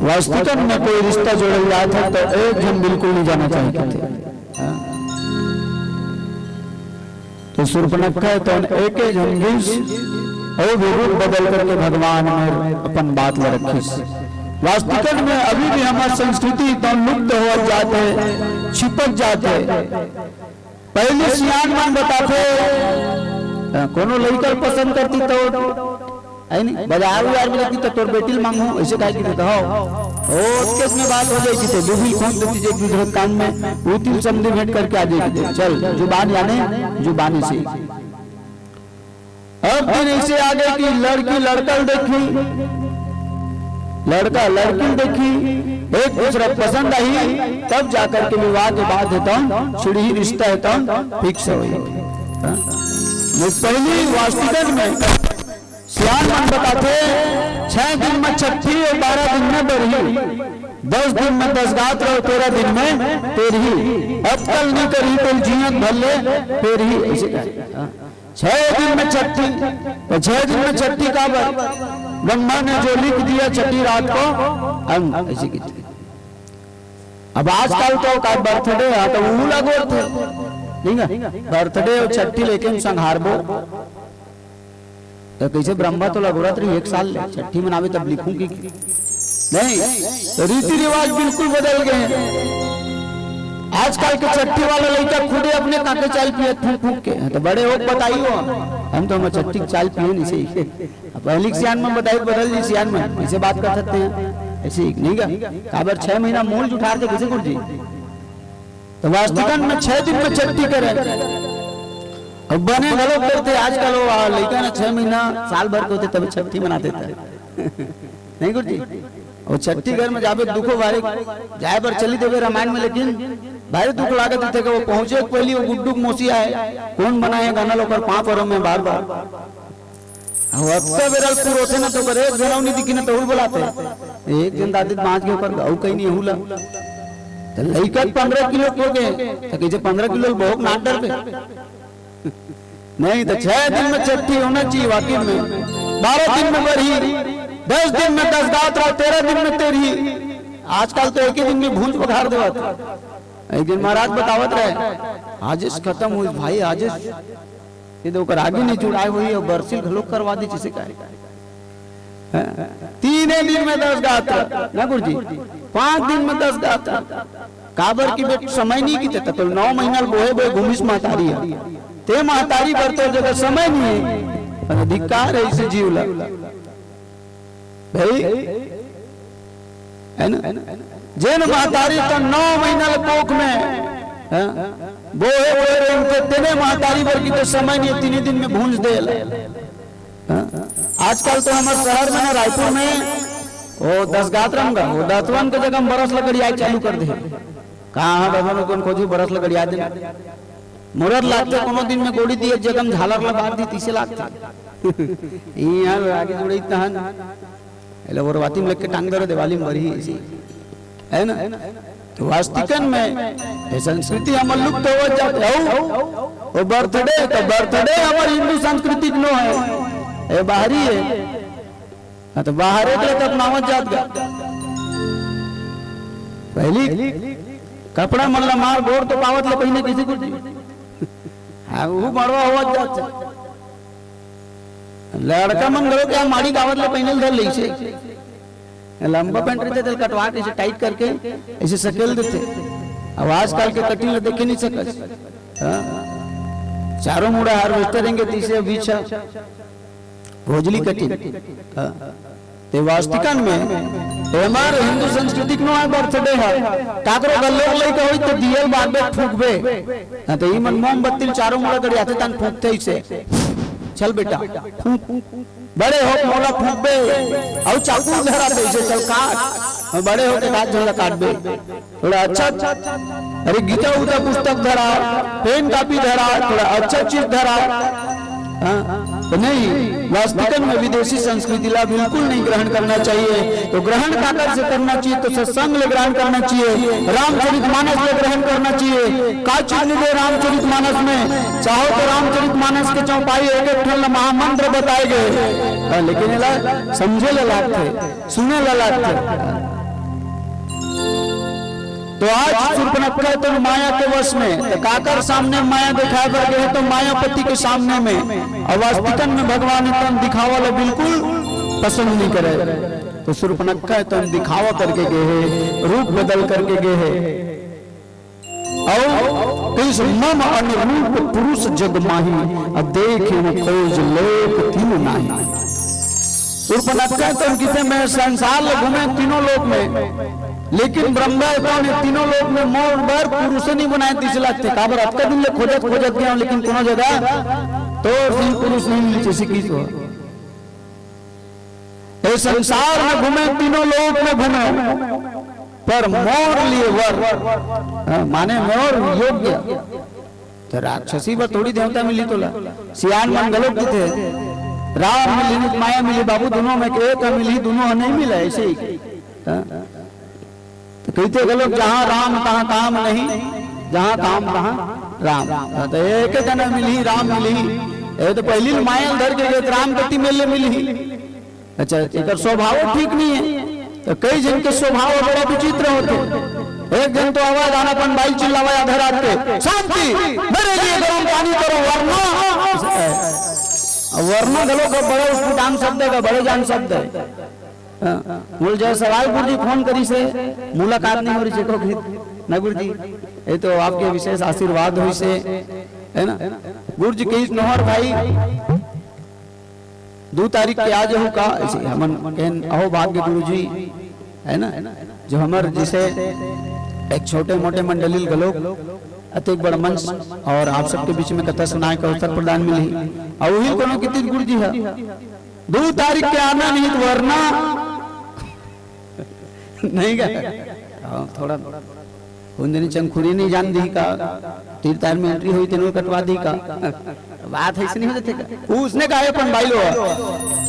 वास्तविकता में कोई रिश्ता जोड़ल जाता है तो एक जन बिल्कुल नहीं जाना चाहिए थे। तो सुर्पनखा तो एक जन और भी रूप बदल करके भगवान में अपन बात ले रखी। वास्तविकता में अभी भी हमारी संस्कृति तो लुप्त हो जाते, छिपक जाते। पहले सियान मन बताते कोनो लड़का पसंद करती तो है नहीं बाजार यार में लगती तो तोर बेटी मांगू ऐसे कह के हो और केस में बात हो जाएगी तो दूसरी खोज देती जे दूसरे कान में उतिल समझे भेंट करके आ जाएगी। चल जुबान यानी जुबानी से अब दिन ऐसे आ गए कि लड़की लड़का देखी, लड़का लड़की देखी, एक दूसरा पसंद आई, तब जाकर के विवाह के बाद है छिड़ी रिश्ता है फिक्स हो। पहली वास्तविकता में सियान मन बताते 6 दिन में छठी और 12 दिन में बरही, 10 दिन में 10 गात रहो, 13 दिन में तेरही। अब कल नहीं करी तो जीवन भले तेरही ऐसे 6 दिन में छठी, तो 6 दिन में छठी का ब्रह्मा ने जो लिख दिया छठी रात को अंग ऐसे की। अब आजकल तो का बर्थडे है तो वो लगो थे ठीक है, बर्थडे और छठी लेकिन संहारबो तो कैसे ब्रह्मा तो लगोरत रही 1 साल छठी मनावे तब लिखूंगी नहीं। तो रीति रिवाज बिल्कुल बदल गए। आजकल के छठी वाले लड़का खुदे अपने काके चाल पिए फूक फूक के, तो बड़े हो बताइयो हम तो छठी चाल पिए नहीं सही। पहली सियान में बताइए बदल जी सियान में ऐसे बात कर सकते हैं ऐसे नहीं का काबर 6 महीना मूल उठा के किसी को जी। तो वास्तविकता में 6 दिन में छठी करे अब बने गलो करते। आजकल वो लड़का ना 6 महीना साल भर के होते तब छठी मनाते थे नहीं गुरु जी। और छठी घर में जावे दुखो भारी जाए पर चली देवे रामायण में, लेकिन भारी दुख लागत थे कि वो पहुंचे पहली वो गुड्डू मोसी आए कौन बनाए गाना लोग 5 परों में बार बार बेरल पूर होते ना तो करे एक जनाव नहीं दिखी ना तो बुलाते एक जन दादी 5 के ऊपर गाँव कहीं नहीं हुला तो लड़का 15 किलो हो गए तो कैसे 15 किलो बहुत नाटर पे नहीं। तो 6 दिन में छठी होना चाहिए वाकई में, 12 दिन में बरही, 10 दिन में 10 गात रहा, 13 दिन में तेरही। आजकल तो एक ही दिन में भूंज पखार देवत। एक दिन महाराज बतावत रहे आजिश खत्म हुई भाई, आजिश ये दोकर आगे नहीं चुड़ाई हुई और बरसिल घलोक करवा दी जिसे कहे 3 दिन में 10 गात ना गुरु जी, 5 दिन में 10 गात काबर की बेट समय नहीं की तो 9 महीना बोहे बोहे घूमिस महतारी है ते महतारी बरतो जगह समय नहीं है अधिकार है इसे जीवला भाई है ना। जैन महतारी तो 9 महीना कोख में बोहे बोहे उनके तेने महतारी बर की तो समय नहीं 3 दिन में भूंज दे। आजकल तो हमारे शहर में ना रायपुर में वो 10 गात रंगा वो दतवन के जगह बरस लकड़िया चालू कर दे। कहाँ बाबा कौन खोजी बरस लकड़िया दे मुरत लागते कोनो दिन में गोड़ी दी जगम झालर लगा दी तीसे लागते यहाँ आगे जुड़े तहन एला वरवाती में लेके टांग दे दिवाली में बरी ऐसी है ना। तो वास्तविकता में संस्कृति हमार लुप्त हो जाते हो। बर्थडे तो बर्थडे हमार हिंदू संस्कृति नो है, बाहरी है तो बाहर एक तक नावत जात गा पहली कपड़ा मल्ला मार गोर तो पावत ले पहने किसी को वो बड़वा हुआ जाता लड़का मन गलो क्या माड़ी गावत ले पहने धर ले से लंबा पैंट रहते थे कटवा के ऐसे टाइट करके ऐसे सकेल देते। अब आजकल के कटिंग ले देखे नहीं सकत चारों मुड़ा हार्वेस्टर रहेंगे तीसरे बीच भोजली कटिंग ते वास्तविकता में हमारे हिंदू संस्कृति नो है बर्थडे है काकरो गल्लो लइका होई तो दियल बाबे फूकबे ना तो ई मन मोमबत्ती चारों मुड़ा गड़ी आते तन फूकते ही से चल बेटा बड़े हो मोला फूकबे और चाकू धरा दे से चल काट बड़े हो के हाथ झोला काट बे थोड़ा अच्छा अरे गीता उता पुस्तक धरा पेन कॉपी धरा थोड़ा अच्छा चीज धरा तो नहीं। वास्तविकता में विदेशी संस्कृति ला बिल्कुल नहीं ग्रहण करना चाहिए। तो ग्रहण काकर से करना चाहिए तो सत्संग ले ग्रहण करना चाहिए, रामचरितमानस ले ग्रहण करना चाहिए। का चीज दे रामचरितमानस में चाहो तो रामचरितमानस के चौपाई एक महामंत्र बताए गए लेकिन समझे ला लागते सुने ला लागते तो आज शूर्पणखा तो माया के वश में, तो काकर सामने माया दिखाए बर गए तो मायापति के सामने में, और वास्तविकन में भगवान तन दिखावा ला बिल्कुल पसंद नहीं करे। तो शूर्पणखा तो दिखावा करके गए है, रूप बदल करके गए है, और किस मम अनुरूप पुरुष जग माही, अब देखे खोज लोक तीनों नाही। शूर्पणखा तो कितने में संसार में घूमे तीनों लोक में, लेकिन ब्रह्मा ने तीनों लोक में मोर बर पुरुष नहीं बनाए 30 लाख थे। काबर अतका दिन ले खोजत गया, लेकिन कोनो जगह तो सिंह पुरुष नहीं मिली जैसे की तो ये संसार में घूमे तीनों लोक में घूमे, पर मोर लिए वर माने मोर योग्य तो राक्षसी पर थोड़ी देवता मिली तो सियान मन गलत थे। राम मिली माया मिली, बाबू दोनों में एक मिली, दोनों नहीं मिला ऐसे ही। तो कहते गलत जहां राम तहां काम नहीं, जहां काम तहां राम। तो एक जना मिली राम मिली, ये तो पहली माया धर के राम गति मेले मिली। अच्छा एक स्वभाव ठीक नहीं है, तो कई जन के स्वभाव बड़ा विचित्र होते। एक जन तो आवाज आना पन भाई चिल्लावा आधा रात के, शांति मेरे लिए गर्म पानी करो, वरना वरना गलो का बड़ा उसको जान शब्द है, बड़े जान शब्द है। बोल जय सवाई गुरु जी फोन करी से मुलाकात नहीं हो रही चेको ना गुरु जी, ये तो आपके विशेष आशीर्वाद हुई से है ना। गुरु जी कही नोहर भाई 2 तारीख के आज हो का हमन कहन अहो भाग्य गुरु जी है ना, जो हमारे जिसे एक छोटे मोटे मंडली गलोक अतिक बड़ा मंच और आप सबके बीच में कथा सुनाए का अवसर प्रदान मिली, और वही कोनो कितनी गुरु जी है 2 तारीख के आना नहीं तो वरना नहीं गए। थोड़ा कुंदनी चंखुरी नहीं जान दी का, तीर्थार में एंट्री हुई तेनों कटवा दी का, बात ऐसे नहीं हो जाते का। उसने कहा अपन भाई लो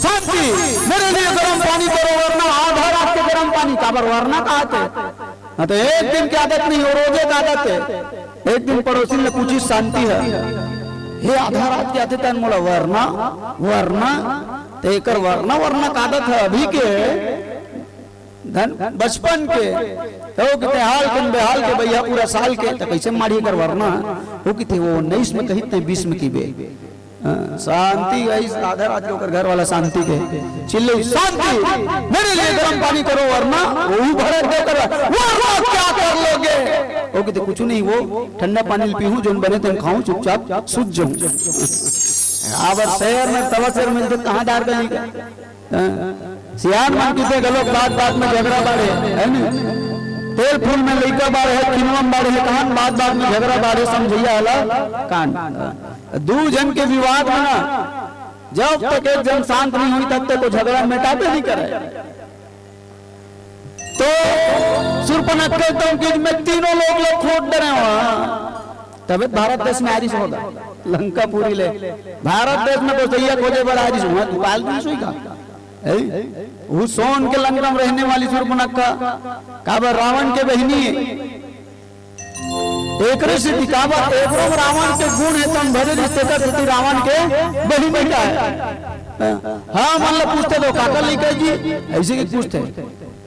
शांति मेरे लिए गर्म पानी करो, वरना आधा रात के गर्म पानी काबर वरना कहते। हाँ तो एक दिन की आदत नहीं हो, रोजे का आदत है। एक दिन पड़ोसी ने पूछी शांति है ये आधा रात के आते तन मोला वरना वरना तो एक वरना वरना का आदत है अभी के धन बचपन के, तो कितने हाल के बेहाल के भैया पूरा साल के, तो कैसे मारी कर वरना वो कितने वो 19 में कही 20 में की बे शांति गई आधा रात के घर वाला शांति के चिल्ले शांति मेरे लिए गर्म पानी करो, वरना वही भरत दे कर क्या कर लोगे। वो कहते कुछ नहीं, वो ठंडा पानी पीऊं जो बने तुम खाऊं चुपचाप सूझ जाऊं। अब शहर में तवा शहर मिलते कहाँ डार गली का सियान मन किसे गलो बात में झगड़ा बाड़े है ना, तेल फूल में लइका बाड़े है, किनवम बाड़े है, कहां बात में झगड़ा बाड़े समझिया वाला कान। 2 जन के विवाद में ना जब तक एक जन शांत नहीं हुई तब तक वो झगड़ा मिटाते नहीं करे। तो शूर्पणखा तो में तीनों लोग खोट डरे वहां, तब भारत देश में आरिश होगा लंका पूरी ले भारत देश में तो सैया खोजे बड़ा आरिश हुआ तू पाल भी सोई का वो सोन के लंका में रहने वाली शूर्पणखा काबर रावण के बहनी है। एक सिद्धि काबर एकरो रावण के गुण है तुम भरे रिश्ते का सिद्धि रावण के बहनी का है। हाँ मान लो पूछते तो काकर लिखे जी ऐसे की पूछते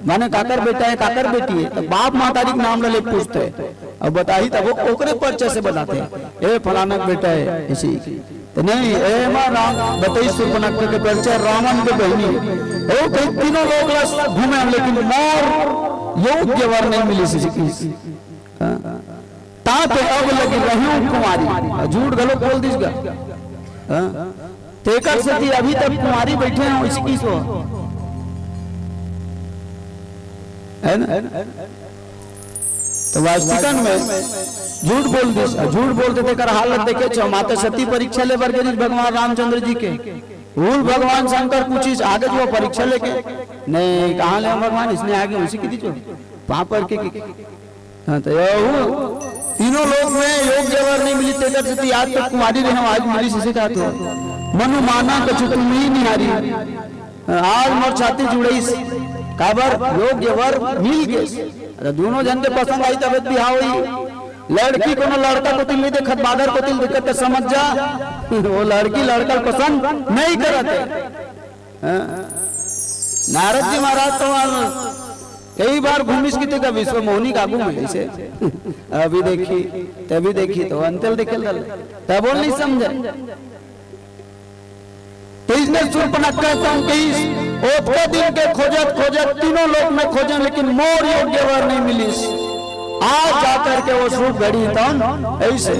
माने काकर बेटा है काकर बेटी है, तो बाप मातारी के नाम ले पूछते अब बताई तब वो ओकरे परिचय से बताते ए फलाना बेटा है ऐसी तो नहीं ए राम बताई शूर्पणखा के परिचय रावण के बहनी ओ कई तीनों लोग घूमे लेकिन मोर योग्य वर नहीं मिली किसी ताते अब लगी रहूं कुमारी झूठ गलत बोल दीजिएगा तेकर से अभी तक कुमारी बैठे हैं इसकी सो है ना। तो वास्तविकन में झूठ बोलते थे कर हालत देखे छो माता सती परीक्षा ले बर गई भगवान रामचंद्र जी के भूल भगवान शंकर पूछी आगे जो परीक्षा लेके नहीं कहाँ ले भगवान इसने आगे उसी की दी जो वहां पर के हाँ तो तीनों लोग में योग्य वर नहीं मिली तेकर से आज तक कुमारी रहे आज मिली से सिखाते हो मनु माना कछु तुम ही निहारी आज मोर छाती जुड़ई काबर योग्य वर मिल गए दोनों जन के पसंद आई तबियत भी हुई लड़की को लड़का को तिल नहीं देखत बादर को तिल देखत समझ जा वो लड़की लड़का पसंद नहीं करते। नारद जी महाराज तो कई बार घूमिस की ते का विश्व मोहनी काबू में ऐसे अभी देखी तभी देखी तो अंतल देखेल दल तब बोल नहीं समझे इसने शूर्पणखा संकेश ओतका दिन के खोजत खोजत तीनों लोग में खोजन लेकिन मोर योग्य वर नहीं मिली आज जाकर के वो सूट घड़ी तो ऐसे